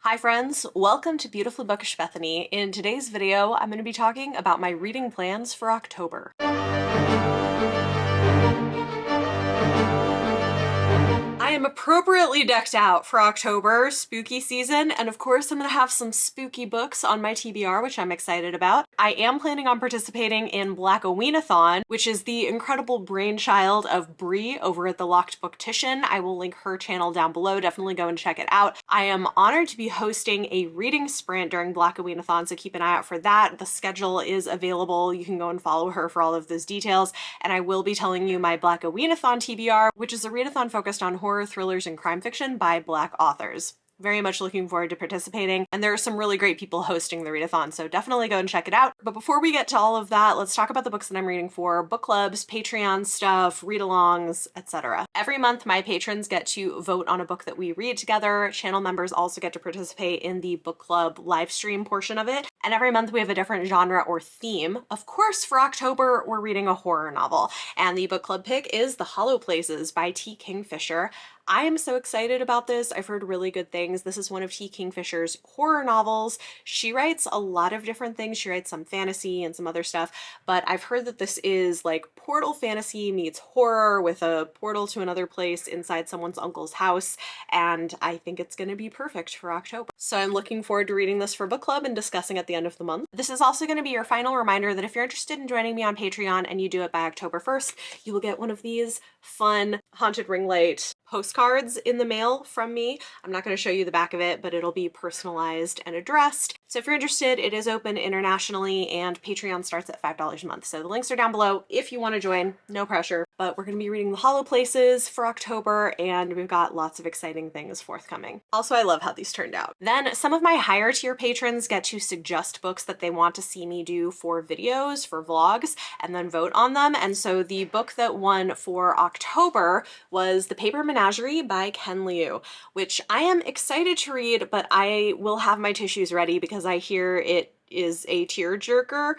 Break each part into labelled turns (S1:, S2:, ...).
S1: Hi friends, welcome to Beautifully Bookish Bethany. In today's video, I'm going to be talking about my reading plans for October. I am appropriately decked out for October, spooky season, and of course I'm going to have some spooky books on my TBR, which I'm excited about. I am planning on participating in Blackoweenathon, which is the incredible brainchild of Bree over at the Locked Booktician. I will link her channel down below, definitely go and check it out. I am honored to be hosting a reading sprint during Blackoweenathon, so keep an eye out for that. The schedule is available, you can go and follow her for all of those details, and I will be telling you my Blackoweenathon TBR, which is a readathon focused on horror, thrillers, and crime fiction by Black authors. Very much looking forward to participating, and there are some really great people hosting the readathon, so definitely go and check it out. But before we get to all of that, let's talk about the books that I'm reading for book clubs, Patreon stuff, read-alongs, etc. Every month, my patrons get to vote on a book that we read together. Channel members also get to participate in the book club live stream portion of it. And every month we have a different genre or theme. Of course, for October, we're reading a horror novel, and the book club pick is The Hollow Places by T. Kingfisher. I am so excited about this. I've heard really good things. This is one of T. Kingfisher's horror novels. She writes a lot of different things. She writes some fantasy and some other stuff, but I've heard that this is like portal fantasy meets horror with a portal to another place inside someone's uncle's house, and I think it's going to be perfect for October. So I'm looking forward to reading this for book club and discussing at the end of the month. This is also going to be your final reminder that if you're interested in joining me on Patreon and you do it by October 1st, you will get one of these fun haunted ring light postcards in the mail from me. I'm not going to show you the back of it, but it'll be personalized and addressed. So if you're interested, it is open internationally, and Patreon starts at $5 a month. So the links are down below if you want to join, no pressure. But we're going to be reading The Hollow Places for October, and we've got lots of exciting things forthcoming. Also, I love how these turned out. Then some of my higher tier patrons get to suggest books that they want to see me do for videos, for vlogs, and then vote on them. And so the book that won for October was The Paper Menagerie by Ken Liu, which I am excited to read, but I will have my tissues ready because I hear it is a tearjerker.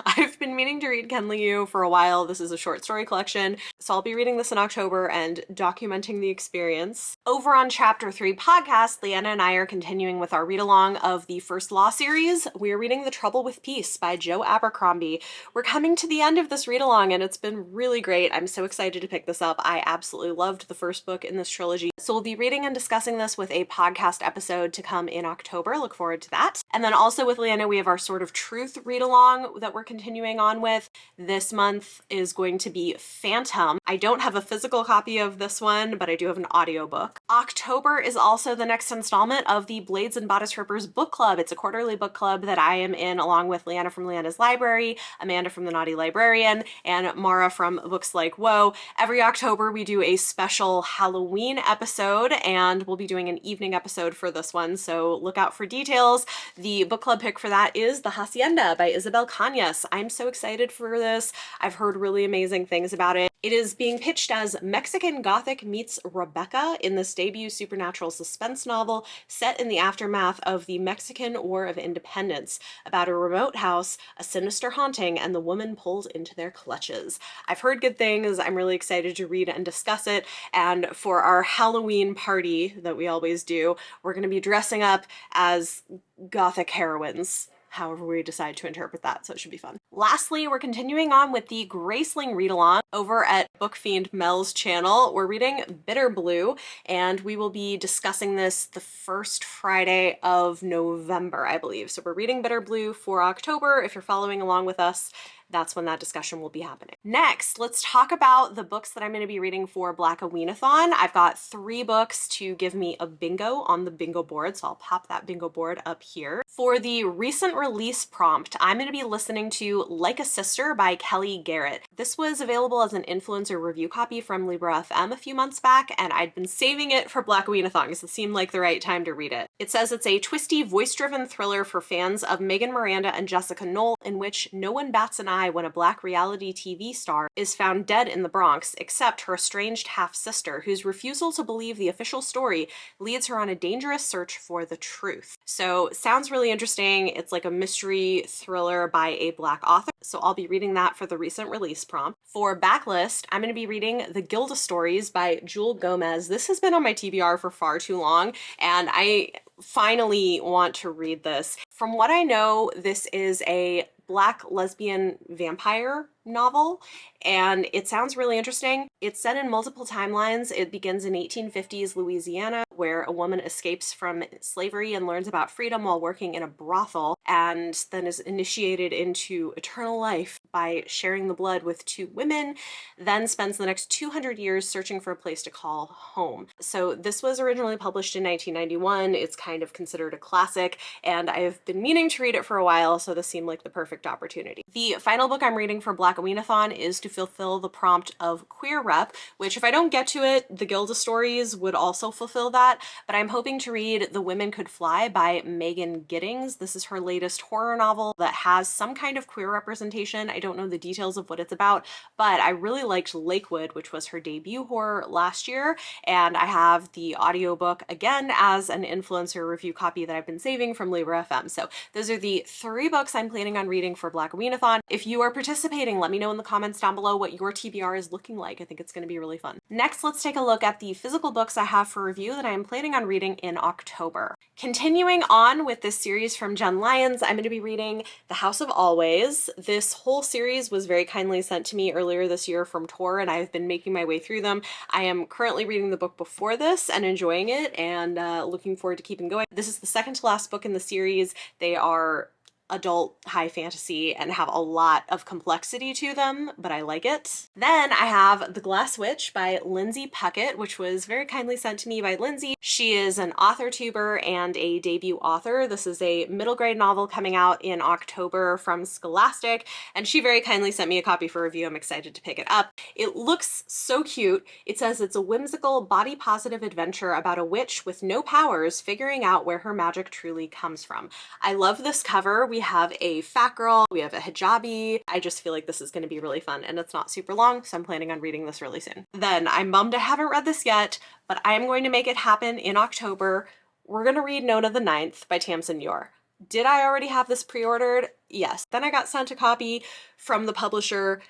S1: I've been meaning to read Ken Liu for a while. This is a short story collection, so I'll be reading this in October and documenting the experience. Over on Chapter 3 podcast, Leanna and I are continuing with our read-along of the First Law series. We are reading The Trouble with Peace by Joe Abercrombie. We're coming to the end of this read-along, and it's been really great. I'm so excited to pick this up. I absolutely loved the first book in this trilogy. So we'll be reading and discussing this with a podcast episode to come in October. Look forward to that. And then also with Leanna, we have our Sword of Truth read-along that we're continuing on with. This month is going to be Phantom. I don't have a physical copy of this one, but I do have an audiobook. October is also the next installment of the Blades and Bodice Rippers book club. It's a quarterly book club that I am in along with Leanna from Leanna's Library, Amanda from The Naughty Librarian, and Mara from Books Like Whoa. Every October we do a special Halloween episode, and we'll be doing an evening episode for this one, so look out for details. The book club pick for that is The Hacienda by Isabel Canyas. I'm so excited for this. I've heard really amazing things about it. It is being pitched as Mexican Gothic meets Rebecca in this debut supernatural suspense novel set in the aftermath of the Mexican War of Independence, about a remote house, a sinister haunting, and the woman pulled into their clutches. I've heard good things. I'm really excited to read and discuss it, and for our Halloween party that we always do, we're going to be dressing up as Gothic heroines, however we decide to interpret that, so it should be fun. Lastly, we're continuing on with the Graceling read-along over at Book Fiend Mel's channel. We're reading Bitter Blue, and we will be discussing this the first Friday of November, I believe. So we're reading Bitter Blue for October. If you're following along with us, that's when that discussion will be happening. Next, let's talk about the books that I'm going to be reading for Blackoweenathon. I've got 3 books to give me a bingo on the bingo board, so I'll pop that bingo board up here. For the recent release prompt, I'm going to be listening to Like a Sister by Kelly Garrett. This was available as an influencer review copy from Libra FM a few months back, and I'd been saving it for Blackoweenathon because it seemed like the right time to read it. It says it's a twisty, voice-driven thriller for fans of Megan Miranda and Jessica Knoll, in which no one bats an eye eye when a Black reality TV star is found dead in the Bronx, except her estranged half-sister, whose refusal to believe the official story leads her on a dangerous search for the truth. So sounds really interesting. It's like a mystery thriller by a Black author, so I'll be reading that for the recent release prompt. For backlist, I'm going to be reading The Gilda Stories by Jewel Gomez. This has been on my TBR for far too long, and I finally want to read this. From what I know, this is a Black lesbian vampire novel, and it sounds really interesting. It's set in multiple timelines. It begins in 1850s Louisiana, where a woman escapes from slavery and learns about freedom while working in a brothel, and then is initiated into eternal life by sharing the blood with two women, then spends the next 200 years searching for a place to call home. So this was originally published in 1991. It's kind of considered a classic, and I've been meaning to read it for a while, so this seemed like the perfect opportunity. The final book I'm reading for Blackoweenathon is to fulfill the prompt of queer rep, which if I don't get to it, the Gilda Stories would also fulfill that, but I'm hoping to read The Women Could Fly by Megan Giddings. This is her latest horror novel that has some kind of queer representation. I don't know the details of what it's about, but I really liked Lakewood, which was her debut horror last year, and I have the audiobook again as an influencer review copy that I've been saving from Libra FM. So those are the 3 books I'm planning on reading for Blackoweenathon. If you are participating, let me know in the comments down below what your TBR is looking like. I think it's going to be really fun. Next, let's take a look at the physical books I have for review that I am planning on reading in October. Continuing on with this series from Jen Lyons, I'm going to be reading The House of Always. This whole series was very kindly sent to me earlier this year from Tor, and I've been making my way through them. I am currently reading the book before this and enjoying it, and looking forward to keeping going. This is the second to last book in the series. They are adult high fantasy and have a lot of complexity to them, but I like it. Then I have The Glass Witch by Lindsay Puckett, which was very kindly sent to me by Lindsay. She is an author tuber and a debut author. This is a middle grade novel coming out in October from Scholastic, and she very kindly sent me a copy for review. I'm excited to pick it up. It looks so cute. It says it's a whimsical, body positive adventure about a witch with no powers figuring out where her magic truly comes from. I love this cover. We have a fat girl, we have a hijabi. I just feel like this is going to be really fun, and it's not super long, so I'm planning on reading this really soon. Then I'm bummed I haven't read this yet, but I am going to make it happen in October. We're going to read Nona the Ninth by Tamsin Yor. Did I already have this pre-ordered? Yes. Then I got sent a copy from the publisher.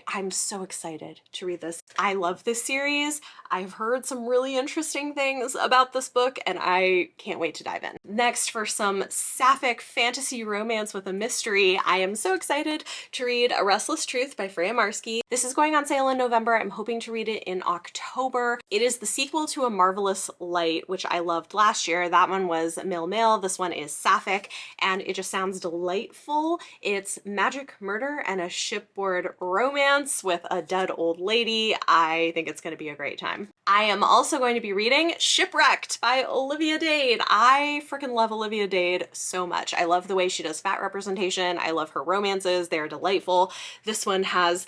S1: I'm so excited to read this. I love this series. I've heard some really interesting things about this book, and I can't wait to dive in. Next, for some sapphic fantasy romance with a mystery, I am so excited to read A Restless Truth by Freya Marsky. This is going on sale in November. I'm hoping to read it in October. It is the sequel to A Marvelous Light, which I loved last year. That one was male-male. This one is sapphic, and it just sounds delightful. It's magic, murder, and a shipboard romance with a dead old lady. I think it's going to be a great time. I am also going to be reading Shipwrecked by Olivia Dade. I freaking love Olivia Dade so much. I love the way she does fat representation. I love her romances. They're delightful. This one has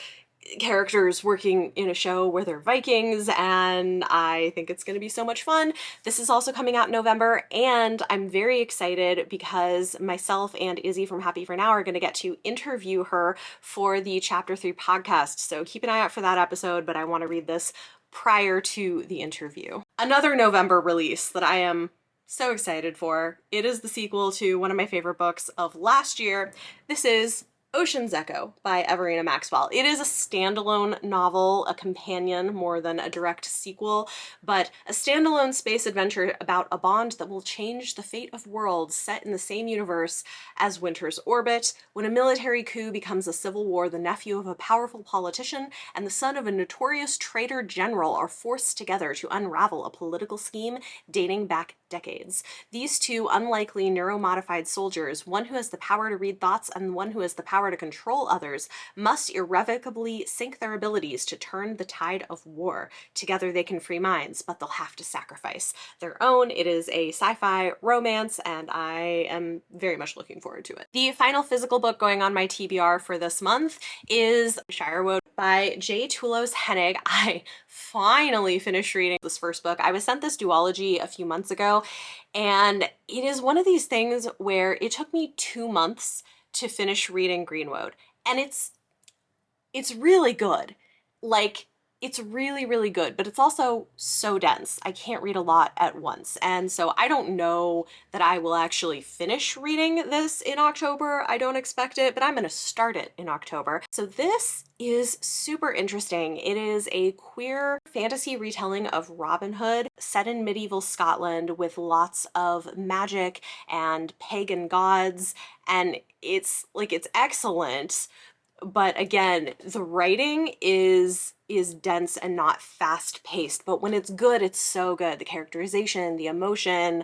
S1: characters working in a show where they're Vikings, and I think it's going to be so much fun. This is also coming out in November, and I'm very excited because myself and Izzy from Happy for Now are going to get to interview her for the Chapter 3 podcast, so keep an eye out for that episode, but I want to read this prior to the interview. Another November release that I am so excited for. It is the sequel to one of my favorite books of last year. This is Ocean's Echo by Everina Maxwell. It is a standalone novel, a companion more than a direct sequel, but a standalone space adventure about a bond that will change the fate of worlds set in the same universe as Winter's Orbit. When a military coup becomes a civil war, the nephew of a powerful politician and the son of a notorious traitor general are forced together to unravel a political scheme dating back decades. These two unlikely neuromodified soldiers, one who has the power to read thoughts and one who has the power to control others, must irrevocably sync their abilities to turn the tide of war. Together they can free minds, but they'll have to sacrifice their own. It is a sci-fi romance, and I am very much looking forward to it. The final physical book going on my TBR for this month is Shirewood by J. Toulouse Hennig. I finally finished reading this first book. I was sent this duology a few months ago, and it is one of these things where it took me 2 months to finish reading Greenwood, and it's It's really good. Like, it's really, really good, but it's also so dense. I can't read a lot at once. And so I don't know that I will actually finish reading this in October. I don't expect it, but I'm going to start it in October. So this is super interesting. It is a queer fantasy retelling of Robin Hood set in medieval Scotland with lots of magic and pagan gods. And it's excellent, but again, the writing is dense and not fast paced, but when it's good, it's so good. The characterization, the emotion,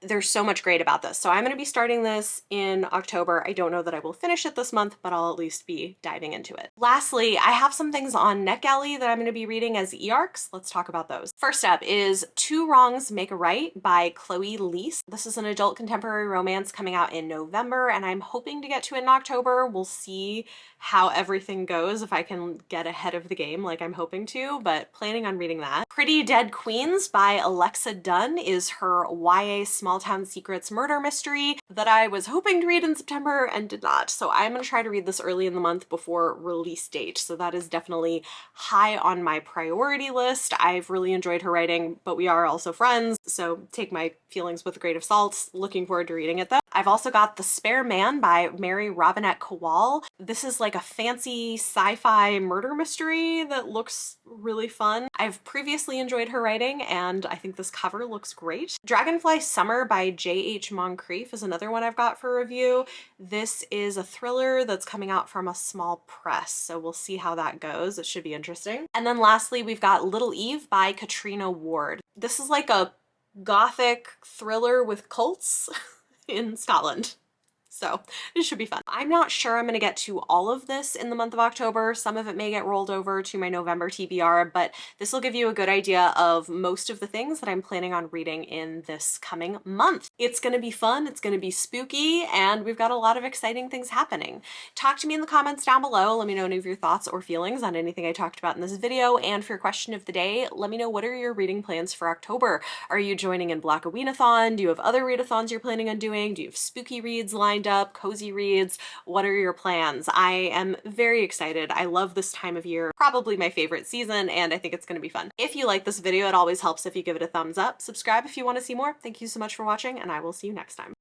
S1: there's so much great about this. So I'm going to be starting this in October. I don't know that I will finish it this month, but I'll at least be diving into it. Lastly, I have some things on NetGalley that I'm going to be reading as e-arcs. Let's talk about those. First up is Two Wrongs Make a Right by Chloe Leese. This is an adult contemporary romance coming out in November, and I'm hoping to get to it in October. We'll see how everything goes, if I can get ahead of the game like I'm hoping to, but planning on reading that. Pretty Dead Queens by Alexa Dunn is her YA small town secrets murder mystery that I was hoping to read in September and did not. So I'm going to try to read this early in the month before release date. So that is definitely high on my priority list. I've really enjoyed her writing, but we are also friends, so take my feelings with a grain of salt. Looking forward to reading it though. I've also got The Spare Man by Mary Robinette Kowal. This is like a fancy sci-fi murder mystery that looks really fun. I've previously enjoyed her writing, and I think this cover looks great. Dragonfly Summer by J.H. Moncrief is another one I've got for review. This is a thriller that's coming out from a small press, so we'll see how that goes. It should be interesting. And then lastly, we've got Little Eve by Katrina Ward. This is like a gothic thriller with cults in Scotland. So it should be fun. I'm not sure I'm going to get to all of this in the month of October. Some of it may get rolled over to my November TBR, but this will give you a good idea of most of the things that I'm planning on reading in this coming month. It's going to be fun, it's going to be spooky, and we've got a lot of exciting things happening. Talk to me in the comments down below. Let me know any of your thoughts or feelings on anything I talked about in this video. And for your question of the day, let me know, what are your reading plans for October? Are you joining in Blackoweenathon? Do you have other readathons you're planning on doing? Do you have spooky reads lined up, cozy reads? What are your plans? I am very excited. I love this time of year, probably my favorite season, and I think it's going to be fun. If you like this video, it always helps if you give it a thumbs up. Subscribe if you want to see more. Thank you so much for watching, and I will see you next time.